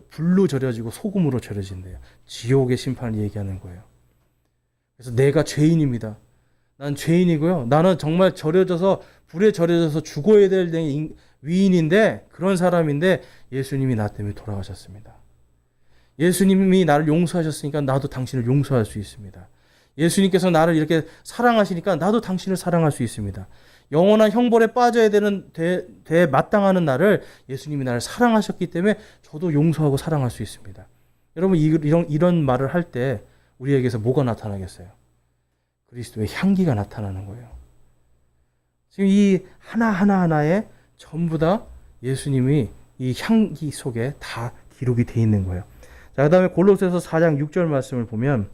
A: 불로 절여지고 소금으로 절여진대요. 지옥의 심판을 얘기하는 거예요. 그래서 내가 죄인입니다. 난 죄인이고요. 나는 정말 불에 절여져서 죽어야 될 위인인데, 그런 사람인데 예수님이 나 때문에 돌아가셨습니다. 예수님이 나를 용서하셨으니까 나도 당신을 용서할 수 있습니다. 예수님께서 나를 이렇게 사랑하시니까 나도 당신을 사랑할 수 있습니다. 영원한 형벌에 빠져야 되는 마땅하는 나를 예수님이 나를 사랑하셨기 때문에 저도 용서하고 사랑할 수 있습니다. 여러분 이런 말을 할 때 우리에게서 뭐가 나타나겠어요? 그리스도의 향기가 나타나는 거예요. 지금 이 하나하나에 전부 다 예수님이 이 향기 속에 다 기록이 되어 있는 거예요. 자, 그 다음에 골로새서 4장 6절 말씀을 보면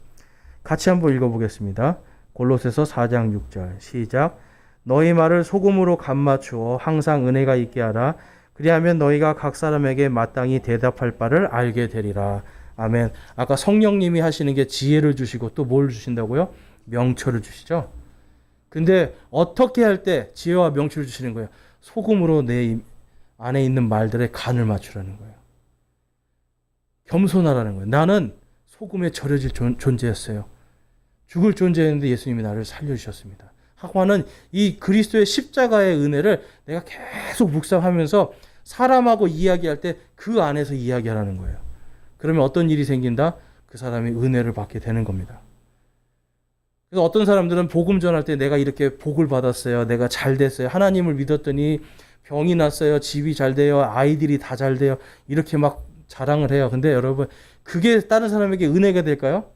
A: 같이 한번 읽어보겠습니다. 골로새서 4장 6절 시작. 너희 말을 소금으로 간 맞추어 항상 은혜가 있게 하라. 그리하면 너희가 각 사람에게 마땅히 대답할 바를 알게 되리라. 아멘. 아까 성령님이 하시는 게 지혜를 주시고 또 뭘 주신다고요? 명철을 주시죠. 근데 어떻게 할 때 지혜와 명철을 주시는 거예요? 소금으로 내 안에 있는 말들의 간을 맞추라는 거예요. 겸손하라는 거예요. 나는 소금에 절여질 존재였어요. 죽을 존재였는데 예수님이 나를 살려주셨습니다. 하고는 이 그리스도의 십자가의 은혜를 내가 계속 묵상하면서 사람하고 이야기할 때 그 안에서 이야기하라는 거예요. 그러면 어떤 일이 생긴다? 그 사람이 은혜를 받게 되는 겁니다. 그래서 어떤 사람들은 복음 전할 때 내가 이렇게 복을 받았어요. 내가 잘 됐어요. 하나님을 믿었더니 병이 났어요. 집이 잘 돼요. 아이들이 다 잘 돼요. 이렇게 막 자랑을 해요. 근데 여러분 그게 다른 사람에게 은혜가 될까요?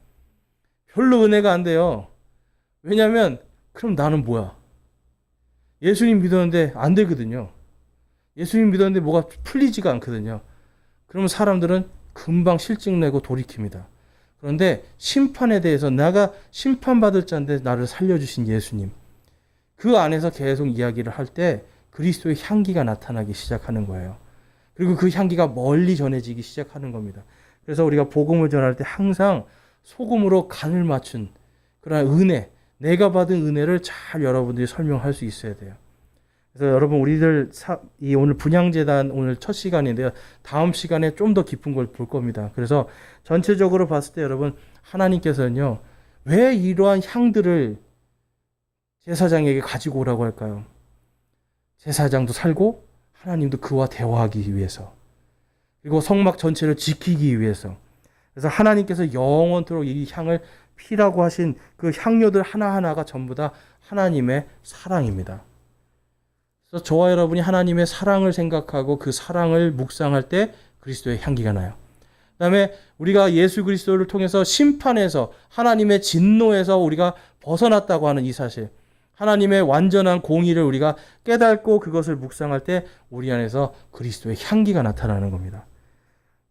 A: 별로 은혜가 안 돼요. 왜냐하면 그럼 나는 뭐야? 예수님 믿었는데 안 되거든요. 예수님 믿었는데 뭐가 풀리지가 않거든요. 그러면 사람들은 금방 실증내고 돌이킵니다. 그런데 심판에 대해서 내가 심판받을 자인데 나를 살려주신 예수님, 그 안에서 계속 이야기를 할 때 그리스도의 향기가 나타나기 시작하는 거예요. 그리고 그 향기가 멀리 전해지기 시작하는 겁니다. 그래서 우리가 복음을 전할 때 항상 소금으로 간을 맞춘 그런 은혜, 내가 받은 은혜를 잘 여러분들이 설명할 수 있어야 돼요. 그래서 여러분 우리들 오늘 분향재단 오늘 첫 시간인데요. 다음 시간에 좀 더 깊은 걸 볼 겁니다. 그래서 전체적으로 봤을 때 여러분 하나님께서는요. 왜 이러한 향들을 제사장에게 가지고 오라고 할까요? 제사장도 살고 하나님도 그와 대화하기 위해서, 그리고 성막 전체를 지키기 위해서. 그래서 하나님께서 영원토록 이 향을 피라고 하신 그 향료들 하나하나가 전부 다 하나님의 사랑입니다. 그래서 저와 여러분이 하나님의 사랑을 생각하고 그 사랑을 묵상할 때 그리스도의 향기가 나요. 그 다음에 우리가 예수 그리스도를 통해서 심판에서 하나님의 진노에서 우리가 벗어났다고 하는 이 사실, 하나님의 완전한 공의를 우리가 깨닫고 그것을 묵상할 때 우리 안에서 그리스도의 향기가 나타나는 겁니다.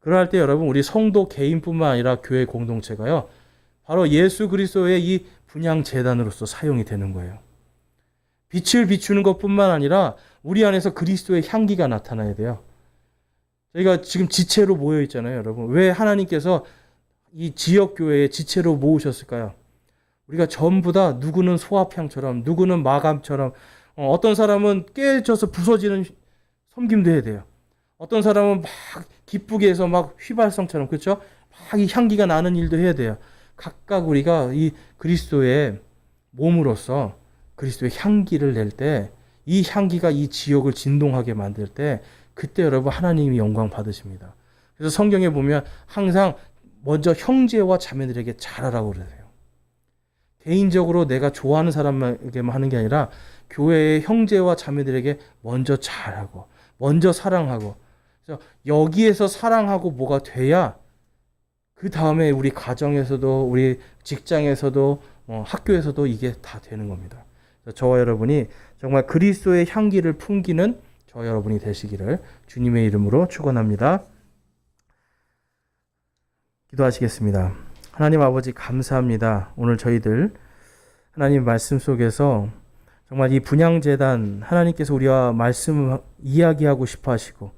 A: 그럴 때 여러분 우리 성도 개인뿐만 아니라 교회 공동체가요. 바로 예수 그리스도의 이 분향 재단으로서 사용이 되는 거예요. 빛을 비추는 것뿐만 아니라 우리 안에서 그리스도의 향기가 나타나야 돼요. 저희가 지금 지체로 모여 있잖아요, 여러분. 왜 하나님께서 이 지역 교회에 지체로 모으셨을까요? 우리가 전부 다 누구는 소합향처럼, 누구는 마감처럼, 어떤 사람은 깨져서 부서지는 섬김도 해야 돼요. 어떤 사람은 막 기쁘게 해서 막 휘발성처럼, 그렇죠? 막 이 향기가 나는 일도 해야 돼요. 각각 우리가 이 그리스도의 몸으로서 그리스도의 향기를 낼 때, 이 향기가 이 지역을 진동하게 만들 때, 그때 여러분 하나님이 영광 받으십니다. 그래서 성경에 보면 항상 먼저 형제와 자매들에게 잘하라고 그러세요. 개인적으로 내가 좋아하는 사람에게만 하는 게 아니라 교회의 형제와 자매들에게 먼저 잘하고, 먼저 사랑하고, 그래서 여기에서 사랑하고 뭐가 돼야 그 다음에 우리 가정에서도, 우리 직장에서도, 학교에서도 이게 다 되는 겁니다. 저와 여러분이 정말 그리스도의 향기를 풍기는 저 여러분이 되시기를 주님의 이름으로 축원합니다. 기도하시겠습니다. 하나님 아버지 감사합니다. 오늘 저희들 하나님 말씀 속에서 정말 이 분향재단 하나님께서 우리와 말씀 이야기하고 싶어 하시고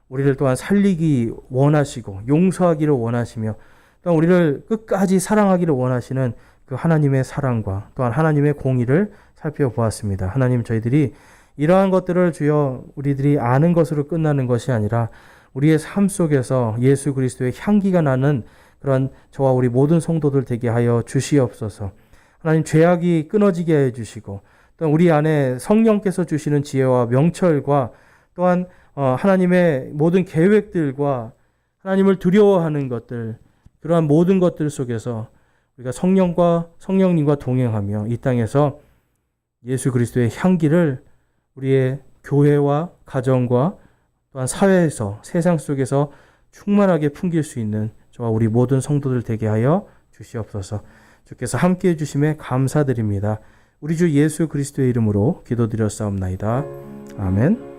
A: 우리를 또한 살리기 원하시고 용서하기를 원하시며 또한 우리를 끝까지 사랑하기를 원하시는 그 하나님의 사랑과 또한 하나님의 공의를 살펴보았습니다. 하나님 저희들이 이러한 것들을 주여 우리들이 아는 것으로 끝나는 것이 아니라 우리의 삶 속에서 예수 그리스도의 향기가 나는 그런 저와 우리 모든 성도들 되게 하여 주시옵소서. 하나님 죄악이 끊어지게 해 주시고 또한 우리 안에 성령께서 주시는 지혜와 명철과 또한 하나님의 모든 계획들과 하나님을 두려워하는 것들 그러한 모든 것들 속에서 우리가 성령님과 동행하며 이 땅에서 예수 그리스도의 향기를 우리의 교회와 가정과 또한 사회에서 세상 속에서 충만하게 풍길 수 있는 저와 우리 모든 성도들 되게 하여 주시옵소서. 주께서 함께해 주심에 감사드립니다. 우리 주 예수 그리스도의 이름으로 기도드렸사옵나이다. 아멘.